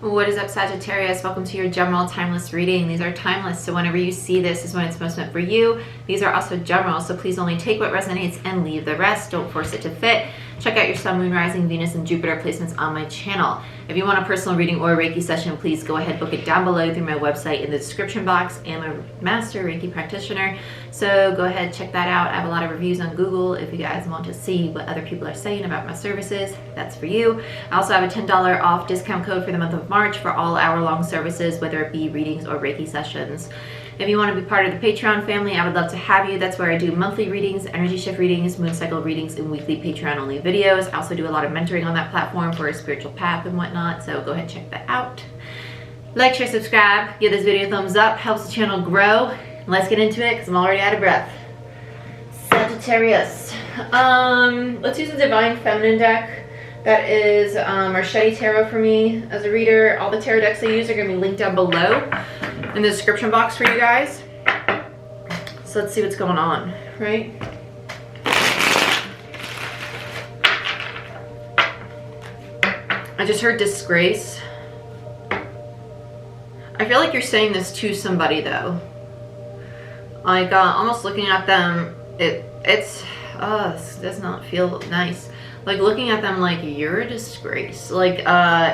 What is up, Sagittarius? Welcome to your general timeless reading. These are timeless, so whenever you see this is when it's most meant for you. These are also general, so please only take what resonates and leave the rest. Don't force it to fit. Check out your Sun, Moon, Rising, Venus, and Jupiter placements on my channel. If you want a personal reading or a Reiki session, please go ahead, book it down below through my website in the description box. I'm a master Reiki practitioner, so go ahead, check that out. I have a lot of reviews on Google if you guys want to see what other people are saying about my services. That's for you. I also have a $10 off discount code for the month of March for all hour-long services, whether it be readings or Reiki sessions. If you want to be part of the Patreon family, I would love to have you. That's where I do monthly readings, energy shift readings, moon cycle readings, and weekly Patreon-only videos. I also do a lot of mentoring on that platform for a spiritual path and whatnot, so go ahead and check that out. Like, share, subscribe, give this video a thumbs up, helps the channel grow. Let's get into it because I'm already out of breath. Sagittarius. Let's use the Divine Feminine deck. That is Marchetti Tarot for me as a reader. All the tarot decks I use are going to be linked down below in the description box for you guys. So let's see what's going on, right? I just heard disgrace. I feel like you're saying this to somebody though. Like almost looking at them, this does not feel nice. Like looking at them like you're a disgrace. Like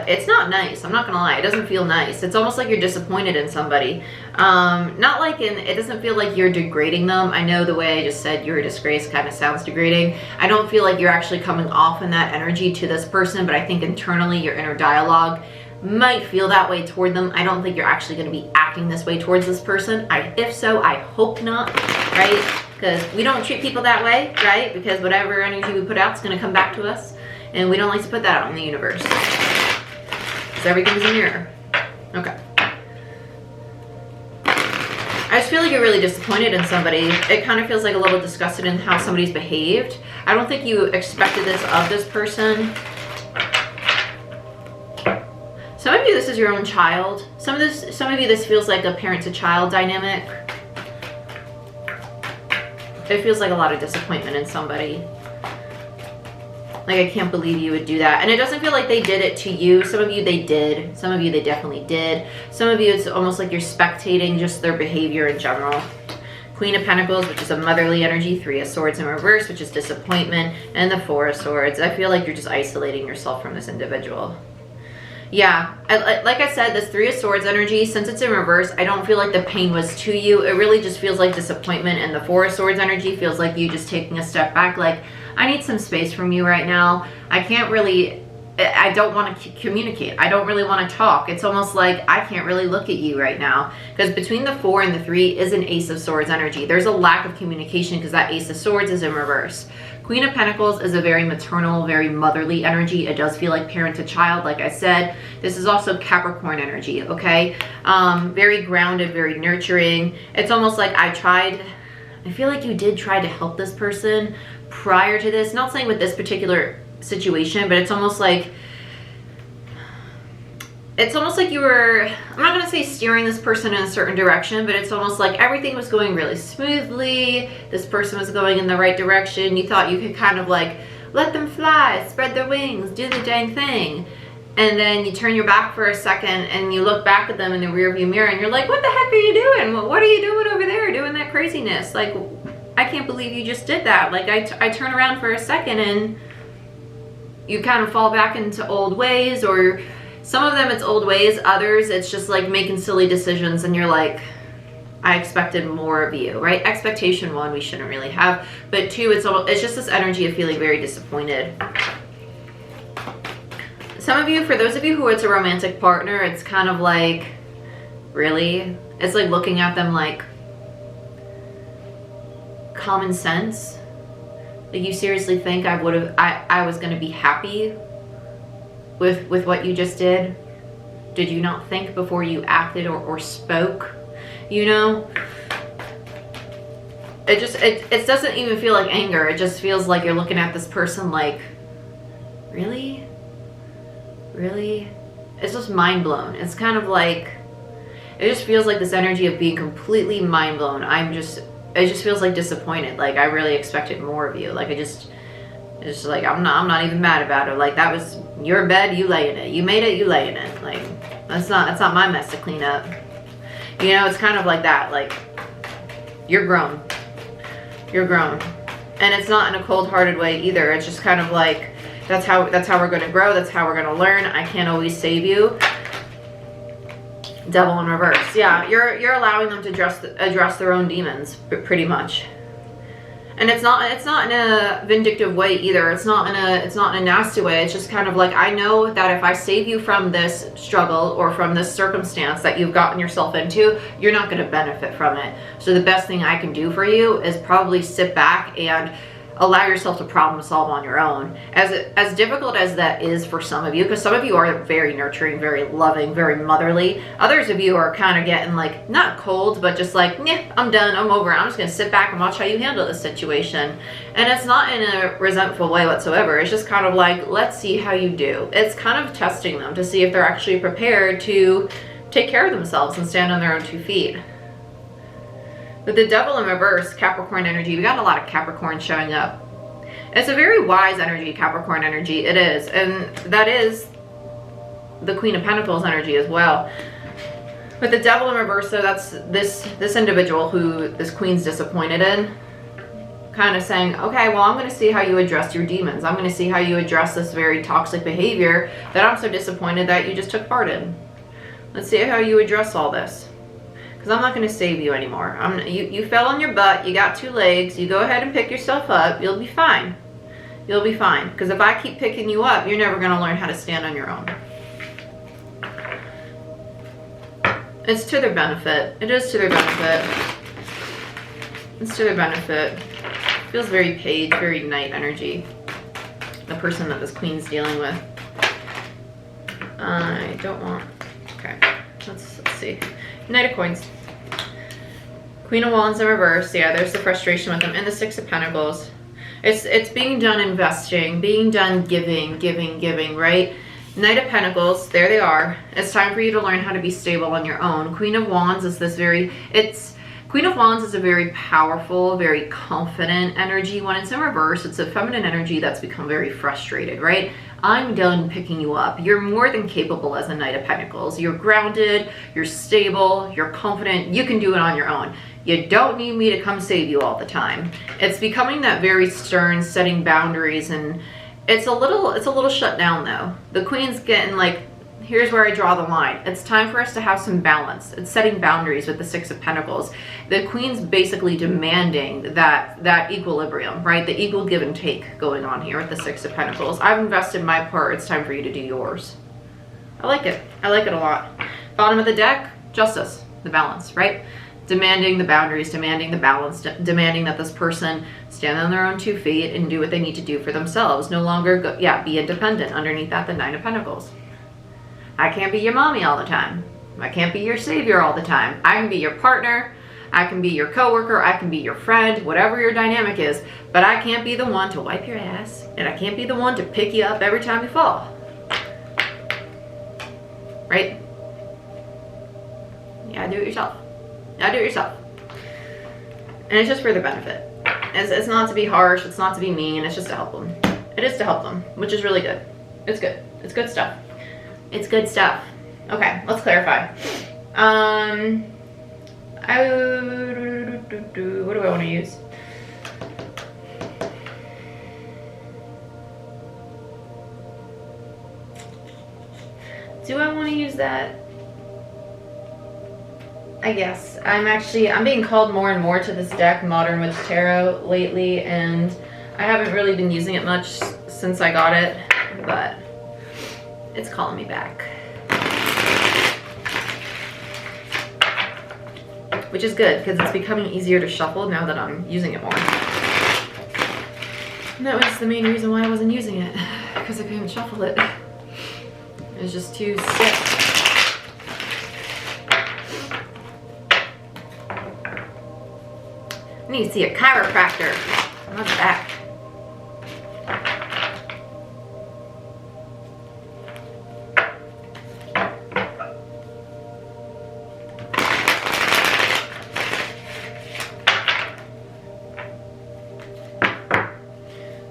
it's not nice. I'm not gonna lie. It doesn't feel nice. It's almost like you're disappointed in somebody. Not like it doesn't feel like you're degrading them. I know the way I just said you're a disgrace kind of sounds degrading. I don't feel like you're actually coming off in that energy to this person, but I think internally your inner dialogue might feel that way toward them. I don't think you're actually going to be acting this way towards this person. If so, I hope not, right? Because we don't treat people that way, right? Because whatever energy we put out is going to come back to us, and we don't like to put that out in the universe. So everything's a mirror. Okay. I just feel like you're really disappointed in somebody. It kind of feels like a little disgusted in how somebody's behaved. I don't think you expected this of this person. Some of you, this is your own child. Some of you, this feels like a parent to child dynamic. It feels like a lot of disappointment in somebody. Like, I can't believe you would do that. And it doesn't feel like they did it to you. Some of you, they did. Some of you, they definitely did. Some of you, it's almost like you're spectating just their behavior in general. Queen of Pentacles, which is a motherly energy. Three of Swords in reverse, which is disappointment. And the Four of Swords. I feel like you're just isolating yourself from this individual. Yeah, like I said, this Three of Swords energy, since it's in reverse, I don't feel like the pain was to you. It really just feels like disappointment. And the Four of Swords energy feels like you just taking a step back. Like, I need some space from you right now. I don't want to communicate. I don't really want to talk. It's almost like I can't really look at you right now. Because between the 4 and the 3 is an Ace of Swords energy. There's a lack of communication because that Ace of Swords is in reverse. Queen of Pentacles is a very maternal, very motherly energy. It does feel like parent to child, like I said. This is also Capricorn energy, okay? Very grounded, very nurturing. It's almost like I feel like you did try to help this person prior to this. Not saying with this particular situation, but it's almost like you were, I'm not going to say steering this person in a certain direction, but it's almost like everything was going really smoothly. This person was going in the right direction. You thought you could kind of like let them fly, spread their wings, do the dang thing. And then you turn your back for a second and you look back at them in the rearview mirror and you're like, what the heck are you doing? What are you doing over there doing that craziness? Like, I can't believe you just did that. Like, I turn around for a second and you kind of fall back into old ways, or some of them it's old ways, others it's just like making silly decisions and you're like, I expected more of you, right? Expectation 1, we shouldn't really have, but 2, it's just this energy of feeling very disappointed. Some of you, for those of you who it's a romantic partner, it's kind of like, really? It's like looking at them like common sense. Like, you seriously think I was going to be happy with what you just did? Did you not think before you acted or spoke? You know, it doesn't even feel like anger. It just feels like you're looking at this person like, really? It's just mind blown. It's kind of like, it just feels like this energy of being completely mind blown. It just feels like disappointed. Like, I really expected more of you. Like, it's just like, I'm not even mad about it. Like, that was your bed, you lay in it. You made it, you lay in it. Like, That's not my mess to clean up. You know, it's kind of like that. Like, you're grown. You're grown. And it's not in a cold-hearted way either. It's just kind of like, that's how we're going to grow. That's how we're going to learn. I can't always save you. Devil in reverse. Yeah, you're allowing them to address their own demons, pretty much. And it's not in a vindictive way either. It's not in a nasty way. It's just kind of like, I know that if I save you from this struggle or from this circumstance that you've gotten yourself into, you're not going to benefit from it. So the best thing I can do for you is probably sit back and allow yourself to problem solve on your own. As difficult as that is for some of you, because some of you are very nurturing, very loving, very motherly. Others of you are kind of getting like, not cold, but just like, nah, I'm done, I'm over. I'm just going to sit back and watch how you handle this situation. And it's not in a resentful way whatsoever. It's just kind of like, let's see how you do. It's kind of testing them to see if they're actually prepared to take care of themselves and stand on their own 2 feet. With the Devil in reverse, Capricorn energy, we got a lot of Capricorn showing up. It's a very wise energy, Capricorn energy. It is. And that is the Queen of Pentacles energy as well. With the Devil in reverse, so that's this individual who this Queen's disappointed in. Kind of saying, okay, well, I'm going to see how you address your demons. I'm going to see how you address this very toxic behavior that I'm so disappointed that you just took part in. Let's see how you address all this. Because I'm not going to save you anymore. You fell on your butt. You got 2 legs. You go ahead and pick yourself up. You'll be fine. You'll be fine. Because if I keep picking you up, you're never going to learn how to stand on your own. It's to their benefit. It is to their benefit. It's to their benefit. Feels very page, very knight energy. The person that this Queen's dealing with. I don't want... Okay. Let's see. Knight of Coins. Queen of Wands in reverse. Yeah, there's the frustration with them. And the 6 of Pentacles. It's being done investing, being done giving, right? Knight of Pentacles, there they are. It's time for you to learn how to be stable on your own. Queen of Wands is this Queen of Wands is a very powerful, very confident energy. When it's in reverse, it's a feminine energy that's become very frustrated, right? I'm done picking you up. You're more than capable as a Knight of Pentacles. You're grounded, you're stable, you're confident, you can do it on your own. You don't need me to come save you all the time. It's becoming that very stern, setting boundaries, and it's a little shut down though. The Queen's getting like, here's where I draw the line. It's time for us to have some balance. It's setting boundaries with the 6 of Pentacles. The Queen's basically demanding that equilibrium, right? The equal give and take going on here with the 6 of Pentacles. I've invested my part. It's time for you to do yours. I like it. I like it a lot. Bottom of the deck, justice, the balance, right? Demanding the boundaries, demanding the balance, demanding that this person stand on their own 2 feet and do what they need to do for themselves. No longer be independent. Underneath that, the 9 of Pentacles. I can't be your mommy all the time. I can't be your savior all the time. I can be your partner. I can be your coworker. I can be your friend, whatever your dynamic is. But I can't be the one to wipe your ass. And I can't be the one to pick you up every time you fall. Right? You gotta do it yourself. You gotta do it yourself. And it's just for their benefit. It's not to be harsh. It's not to be mean. It's just to help them. It is to help them, which is really good. It's good. It's good stuff. It's good stuff. Okay, let's clarify. What do I want to use? Do I want to use that? I guess. I'm being called more and more to this deck, Modern Witch Tarot, lately, and I haven't really been using it much since I got it, but it's calling me back. Which is good, because it's becoming easier to shuffle now that I'm using it more. And that was the main reason why I wasn't using it, because I couldn't shuffle it. It was just too stiff. I need to see a chiropractor. My back.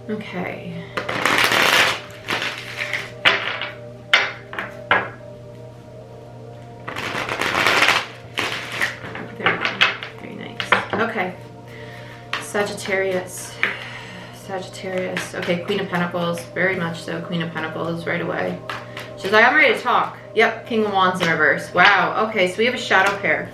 Okay. Okay. Sagittarius. Sagittarius. Okay, Queen of Pentacles. Very much so. Queen of Pentacles right away. She's like, I'm ready to talk. Yep, King of Wands in reverse. Wow. Okay, so we have a shadow pair.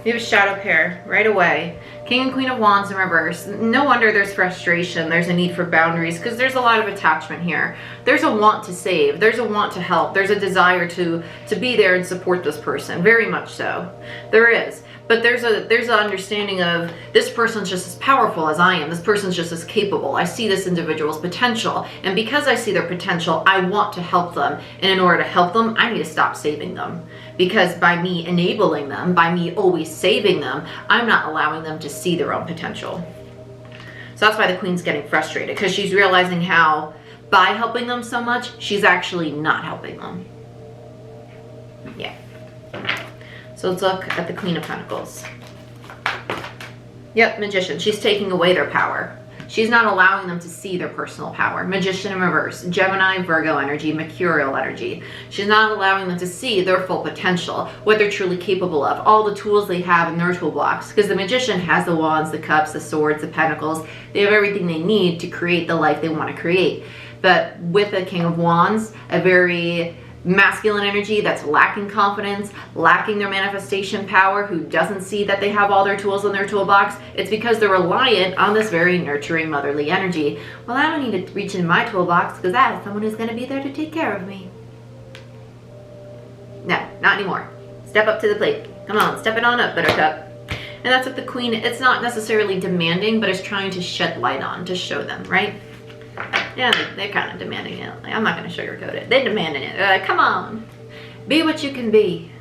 We have a shadow pair right away. King and Queen of Wands in reverse. No wonder there's frustration. There's a need for boundaries because there's a lot of attachment here. There's a want to save. There's a want to help. There's a desire to be there and support this person. Very much so. There is. But there's an understanding of this person's just as powerful as I am. This person's just as capable. I see this individual's potential. And because I see their potential, I want to help them. And in order to help them, I need to stop saving them. Because by me enabling them, by me always saving them, I'm not allowing them to see their own potential. So that's why the Queen's getting frustrated, because she's realizing how by helping them so much, she's actually not helping them. Yeah. So let's look at the Queen of Pentacles. Yep, Magician. She's taking away their power. She's not allowing them to see their personal power. Magician in reverse. Gemini, Virgo energy, Mercurial energy. She's not allowing them to see their full potential, what they're truly capable of, all the tools they have in their toolbox. Because the Magician has the Wands, the Cups, the Swords, the Pentacles. They have everything they need to create the life they want to create. But with the King of Wands, a very masculine energy that's lacking confidence, lacking their manifestation power, who doesn't see that they have all their tools in their toolbox, it's because they're reliant on this very nurturing motherly energy. Well, I don't need to reach in my toolbox because I have someone who's going to be there to take care of me. No, not anymore. Step up to the plate. Come on, step it on up, Buttercup. And that's what the Queen, it's not necessarily demanding, but it's trying to shed light on, to show them, right? Yeah, they're kind of demanding it. Like, I'm not going to sugarcoat it. They're demanding it. They're like, come on. Be what you can be.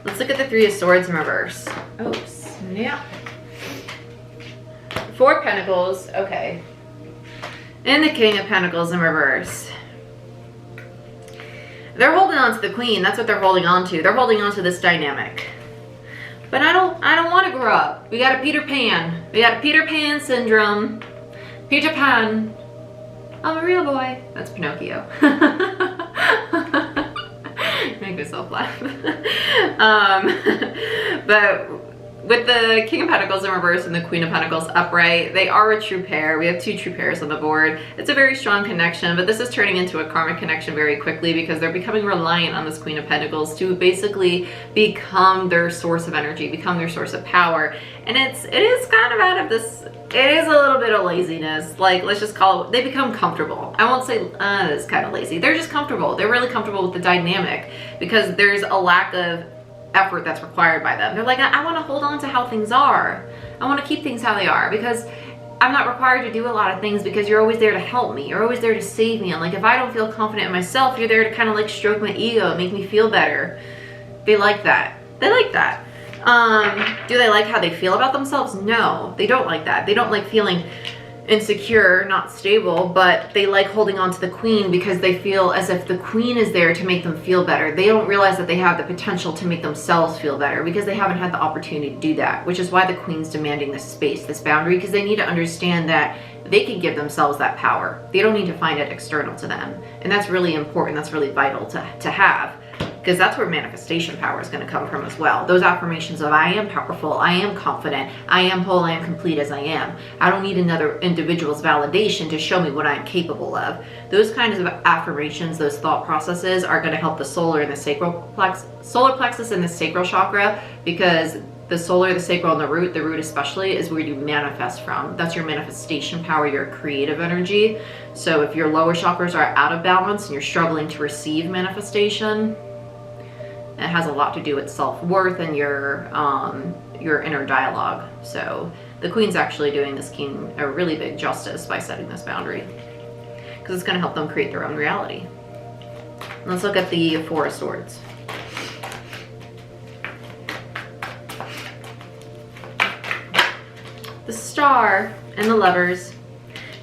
Let's look at the Three of Swords in reverse. Oh, snap. Four of Pentacles. Okay. And the King of Pentacles in reverse. They're holding on to the Queen. That's what they're holding on to. They're holding on to this dynamic. But I don't want to grow up. We got a Peter Pan. We got a Peter Pan syndrome. Peter Pan. I'm a real boy. That's Pinocchio. Make myself laugh. But with the King of Pentacles in reverse and the Queen of Pentacles upright, they are a true pair. We have two true pairs on the board. It's a very strong connection, but this is turning into a karmic connection very quickly because they're becoming reliant on this Queen of Pentacles to basically become their source of energy, become their source of power. And it is kind of out of this, it is a little bit of laziness. Like, let's just call it, they become comfortable. I won't say it's kind of lazy. They're just comfortable. They're really comfortable with the dynamic because there's a lack of effort that's required by them. They're like, I want to hold on to how things are. I want to keep things how they are because I'm not required to do a lot of things because you're always there to help me. You're always there to save me. And like, if I don't feel confident in myself, you're there to kind of like stroke my ego and make me feel better. They like that. They like that. Do they like how they feel about themselves? No, they don't like that. They don't like feeling insecure, not stable, but they like holding on to the Queen because they feel as if the Queen is there to make them feel better. They don't realize that they have the potential to make themselves feel better because they haven't had the opportunity to do that, which is why the Queen's demanding this space, this boundary, because they need to understand that they can give themselves that power. They don't need to find it external to them. And that's really important. That's really vital to have. Because that's where manifestation power is going to come from as well. Those affirmations of I am powerful, I am confident, I am whole, I am complete as I am. I don't need another individual's validation to show me what I'm capable of. Those kinds of affirmations, those thought processes are going to help the solar and the solar plexus and the sacral chakra, because the solar, the sacral, and the root especially, is where you manifest from. That's your manifestation power, your creative energy. So if your lower chakras are out of balance and you're struggling to receive manifestation, it has a lot to do with self-worth and your inner dialogue. So the Queen's actually doing this King a really big justice by setting this boundary because it's going to help them create their own reality. Let's look at the Four of Swords. The Star and the Lovers.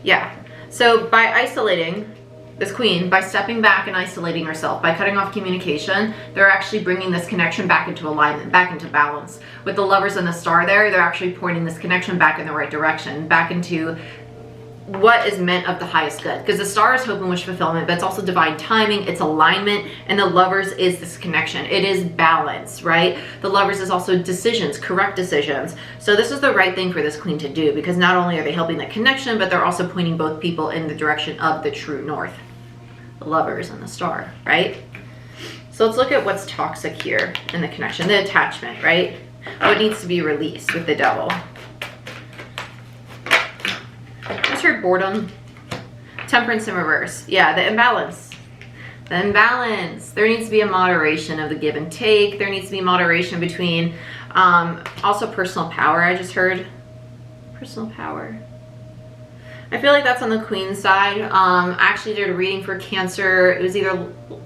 Yeah. So by isolating this Queen, by stepping back and isolating herself, by cutting off communication, they're actually bringing this connection back into alignment, back into balance. With the Lovers and the Star there, they're actually pointing this connection back in the right direction, back into what is meant of the highest good, because the star is hope and wish fulfillment, but it's also divine timing, it's alignment, and the lovers is this connection. It is balance, right? The lovers is also decisions, correct decisions. So this is the right thing for this queen to do, because not only are they helping that connection, but they're also pointing both people in the direction of the true north. The lovers and the star, right? So let's look at what's toxic here in the connection, the attachment, right? What needs to be released with the devil. What's her boredom? Temperance in reverse. Yeah, the imbalance. The imbalance. There needs to be a moderation of the give and take. There needs to be moderation between also personal power. I just heard personal power. I feel like that's on the queen side. I actually did a reading for Cancer. It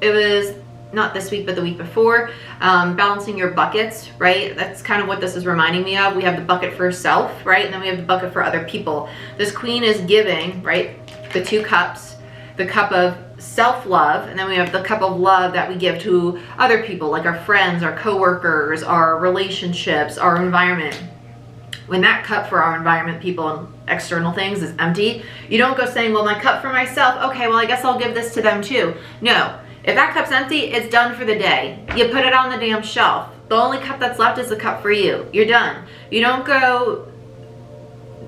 was not this week, but the week before, balancing your buckets, right? That's kind of what this is reminding me of. We have the bucket for self, right? And then we have the bucket for other people. This queen is giving, right? The 2 cups, the cup of self-love, and then we have the cup of love that we give to other people, like our friends, our co-workers, our relationships, our environment. When that cup for our environment, people, and external things is empty, you don't go saying, well, my cup for myself, okay, well, I guess I'll give this to them too. No. If that cup's empty, it's done for the day. You put it on the damn shelf. The only cup that's left is the cup for you. You're done. You don't go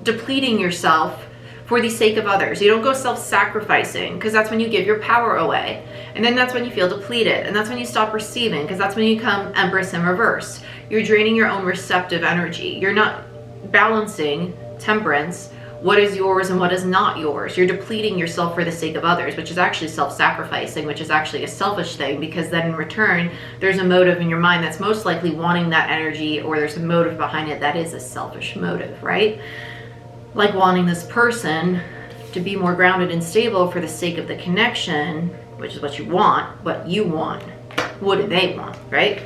depleting yourself for the sake of others. You don't go self-sacrificing, because that's when you give your power away. And then that's when you feel depleted. And that's when you stop receiving, because that's when you become Empress in reverse. You're draining your own receptive energy. You're not balancing temperance, what is yours and what is not yours. You're depleting yourself for the sake of others, which is actually self-sacrificing, which is actually a selfish thing, because then in return, there's a motive in your mind that's most likely wanting that energy, or there's a motive behind it that is a selfish motive, right? Like wanting this person to be more grounded and stable for the sake of the connection, which is what you want. What do they want, right?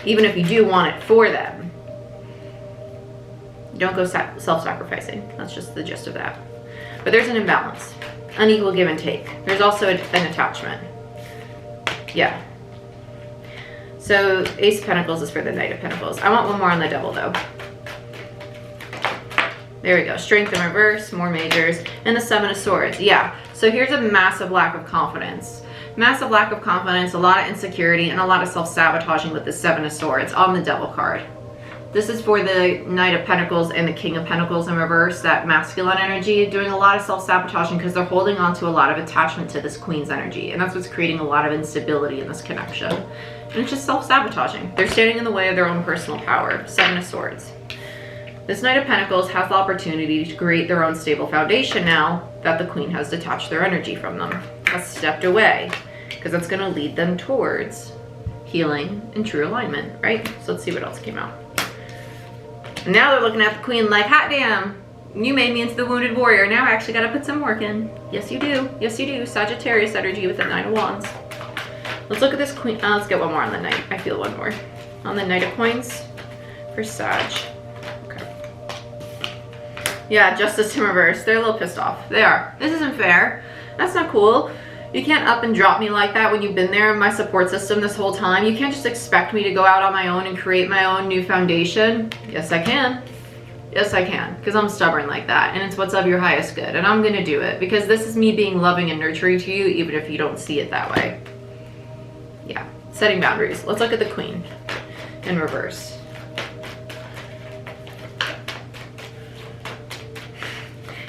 Even if you do want it for them, don't go self-sacrificing. That's just the gist of that. But there's an imbalance, unequal give and take. There's also an attachment. Yeah. So Ace of Pentacles is for the Knight of Pentacles. I want one more on the Devil though. There we go. Strength in reverse, more majors, and the Seven of Swords. Yeah. So here's a massive lack of confidence. Massive lack of confidence, a lot of insecurity, and a lot of self-sabotaging with the Seven of Swords on the Devil card. This is for the Knight of Pentacles and the King of Pentacles in reverse, that masculine energy, doing a lot of self-sabotaging because they're holding on to a lot of attachment to this Queen's energy. And that's what's creating a lot of instability in this connection. And it's just self-sabotaging. They're standing in the way of their own personal power. Seven of Swords. This Knight of Pentacles has the opportunity to create their own stable foundation now that the Queen has detached their energy from them. Has stepped away, because that's going to lead them towards healing and true alignment, right? So let's see what else came out. And now they're looking at the Queen like, hot damn, you made me into the wounded warrior. Now I actually got to put some work in. Yes, you do. Yes, you do. Sagittarius energy with the Nine of Wands. Let's look at this Queen. Let's get one more on the Knight. I feel one more. On the Knight of Coins for Sag. Okay. Yeah, Justice in reverse. They're a little pissed off. They are. This isn't fair. That's not cool. You can't up and drop me like that when you've been there in my support system this whole time. You can't just expect me to go out on my own and create my own new foundation. Yes, I can. Yes, I can. Because I'm stubborn like that. And it's what's of your highest good. And I'm going to do it. Because this is me being loving and nurturing to you, even if you don't see it that way. Yeah. Setting boundaries. Let's look at the Queen in reverse.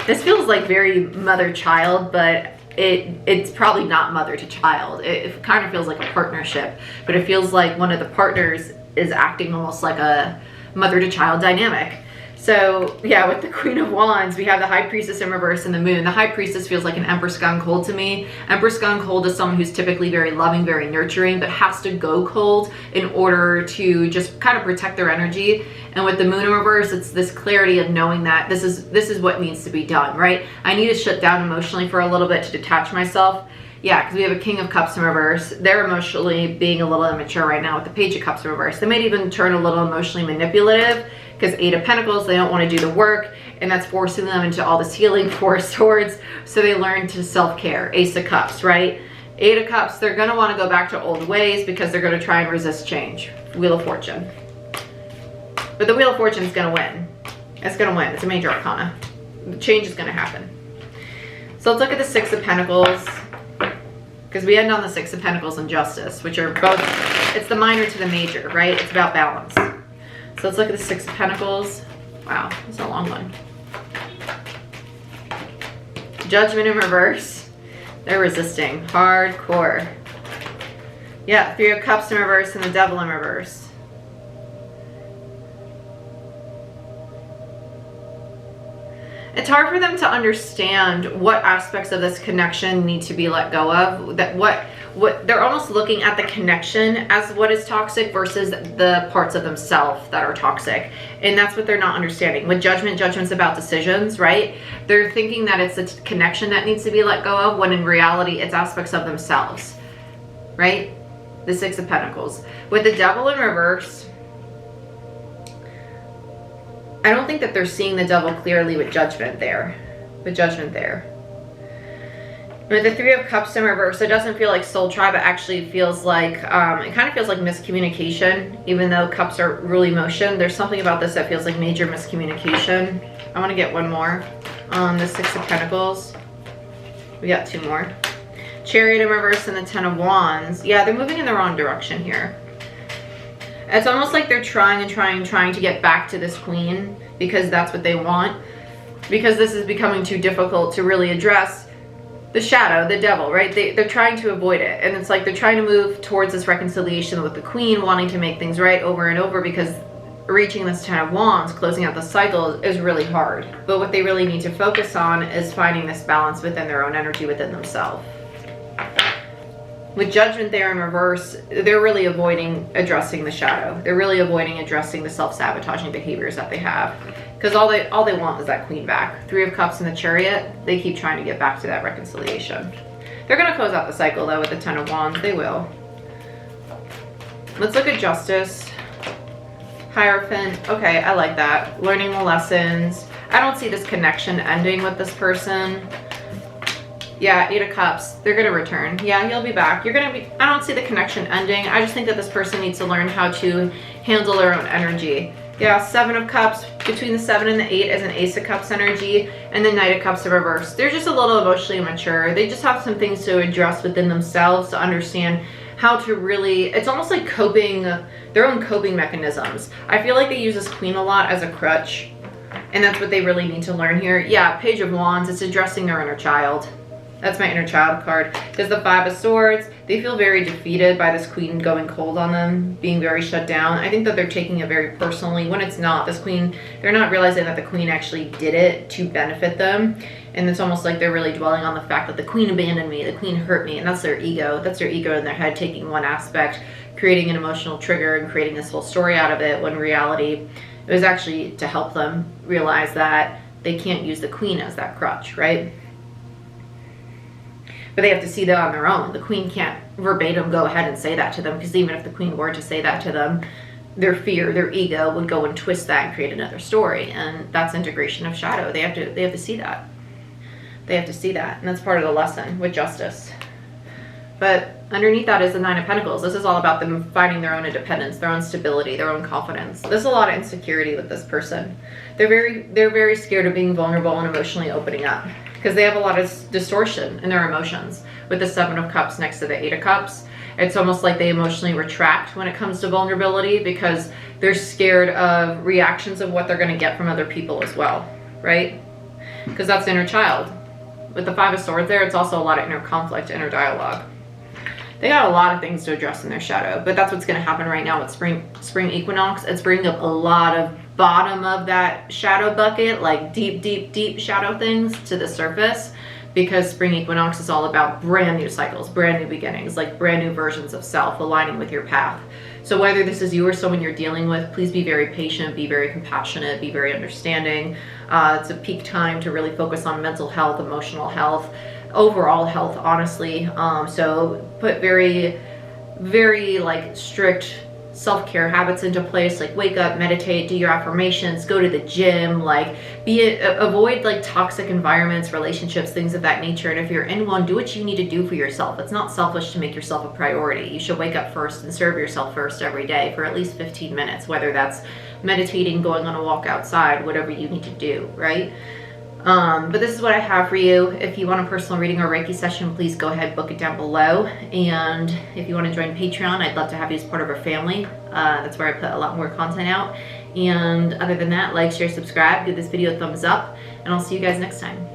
This feels like very mother-child, but it's probably not mother to child. It kind of feels like a partnership, but it feels like one of the partners is acting almost like a mother to child dynamic. So yeah, with the Queen of Wands, we have the High Priestess in reverse and the Moon. The High Priestess feels like an Empress gone cold to me. Empress gone cold is someone who's typically very loving, very nurturing, but has to go cold in order to just kind of protect their energy. And with the Moon in reverse, it's this clarity of knowing that this is what needs to be done, right? I need to shut down emotionally for a little bit to detach myself. Yeah, because we have a King of Cups in reverse. They're emotionally being a little immature right now with the Page of Cups in reverse. They might even turn a little emotionally manipulative, because Eight of Pentacles, they don't want to do the work, and that's forcing them into all this healing. Four of Swords, so they learn to self-care. Ace of Cups, right? Eight of Cups, they're going to want to go back to old ways because they're going to try and resist change. Wheel of Fortune. But the Wheel of Fortune is going to win. It's going to win. It's a major arcana. change is going to happen. So let's look at the Six of Pentacles, because we end on the Six of Pentacles and Justice, which are both, it's the minor to the major, right? It's about balance. So let's look at the Six of Pentacles. Wow, it's a long one. Judgment in reverse. They're resisting hardcore. Yeah, Three of Cups in reverse and the Devil in reverse. It's hard for them to understand what aspects of this connection need to be let go of. That what they're almost looking at the connection as what is toxic versus the parts of themselves that are toxic. And that's what they're not understanding. With Judgment, Judgment's about decisions, right? They're thinking that it's a connection that needs to be let go of, when in reality it's aspects of themselves, right? The Six of Pentacles. With the Devil in reverse, I don't think that they're seeing the Devil clearly with Judgment there. With Judgment there. With the Three of Cups in reverse, it doesn't feel like soul tribe. It actually feels like, it kind of feels like miscommunication. Even though Cups are really motion, there's something about this that feels like major miscommunication. I want to get one more on the Six of Pentacles. We got two more. Chariot in reverse and the Ten of Wands. Yeah, they're moving in the wrong direction here. It's almost like they're trying to get back to this Queen because that's what they want. Because this is becoming too difficult to really address the shadow, the Devil, right? They're trying to avoid it. And it's like they're trying to move towards this reconciliation with the Queen, wanting to make things right over and over, because reaching this Ten of Wands, closing out the cycle, is really hard. But what they really need to focus on is finding this balance within their own energy, within themselves. With Judgment there in reverse, they're really avoiding addressing the shadow. They're really avoiding addressing the self-sabotaging behaviors that they have. Because all they want is that Queen back. Three of Cups in the Chariot, they keep trying to get back to that reconciliation. They're going to close out the cycle, though, with the Ten of Wands. They will. Let's look at Justice. Hierophant. Okay, I like that. Learning the lessons. I don't see this connection ending with this person. Yeah, Eight of Cups. They're going to return. Yeah, he'll be back. You're going to be... I don't see the connection ending. I just think that this person needs to learn how to handle their own energy. Yeah, Seven of Cups. Between the 7 and the 8 is an Ace of Cups energy. And the Knight of Cups in reverse. They're just a little emotionally immature. They just have some things to address within themselves to understand how to really... It's almost like coping... Their own coping mechanisms. I feel like they use this Queen a lot as a crutch. And that's what they really need to learn here. Yeah, Page of Wands. It's addressing their inner child. That's my inner child card. Because the Five of Swords, they feel very defeated by this Queen going cold on them, being very shut down. I think that they're taking it very personally when it's not. This Queen, they're not realizing that the Queen actually did it to benefit them. And it's almost like they're really dwelling on the fact that the Queen abandoned me, the Queen hurt me, and that's their ego. That's their ego in their head, taking one aspect, creating an emotional trigger, and creating this whole story out of it, when in reality, it was actually to help them realize that they can't use the Queen as that crutch, right? But they have to see that on their own. The Queen can't verbatim go ahead and say that to them, because even if the Queen were to say that to them, their fear, their ego would go and twist that and create another story. And that's integration of shadow. They have to see that. They have to see that. And that's part of the lesson with Justice. But underneath that is the Nine of Pentacles. This is all about them finding their own independence, their own stability, their own confidence. There's a lot of insecurity with this person. They're very scared of being vulnerable and emotionally opening up, because they have a lot of distortion in their emotions. With the Seven of Cups next to the Eight of Cups, it's almost like they emotionally retract when it comes to vulnerability, because they're scared of reactions of what they're going to get from other people as well, right? Because that's inner child. With the Five of Swords there, it's also a lot of inner conflict, inner dialogue. They got a lot of things to address in their shadow, but that's what's going to happen right now with spring equinox. It's bringing up a lot of bottom of that shadow bucket, like deep shadow things to the surface, because spring equinox is all about brand new cycles, brand new beginnings, like brand new versions of self aligning with your path. So whether this is you or someone you're dealing with, please be very patient, be very compassionate, be very understanding. It's a peak time to really focus on mental health, emotional health, overall health, honestly. So put very like strict self-care habits into place, like wake up, meditate, do your affirmations, go to the gym, like avoid like toxic environments, relationships, things of that nature. And if you're in one, do what you need to do for yourself. It's not selfish to make yourself a priority. You should wake up first and serve yourself first every day for at least 15 minutes, whether that's meditating, going on a walk outside, whatever you need to do, right? But this is what I have for you. If you want a personal reading or Reiki session, please go ahead, book it down below. And if you want to join Patreon, I'd love to have you as part of our family. That's where I put a lot more content out. And other than that, like, share, subscribe, give this video a thumbs up, and I'll see you guys next time.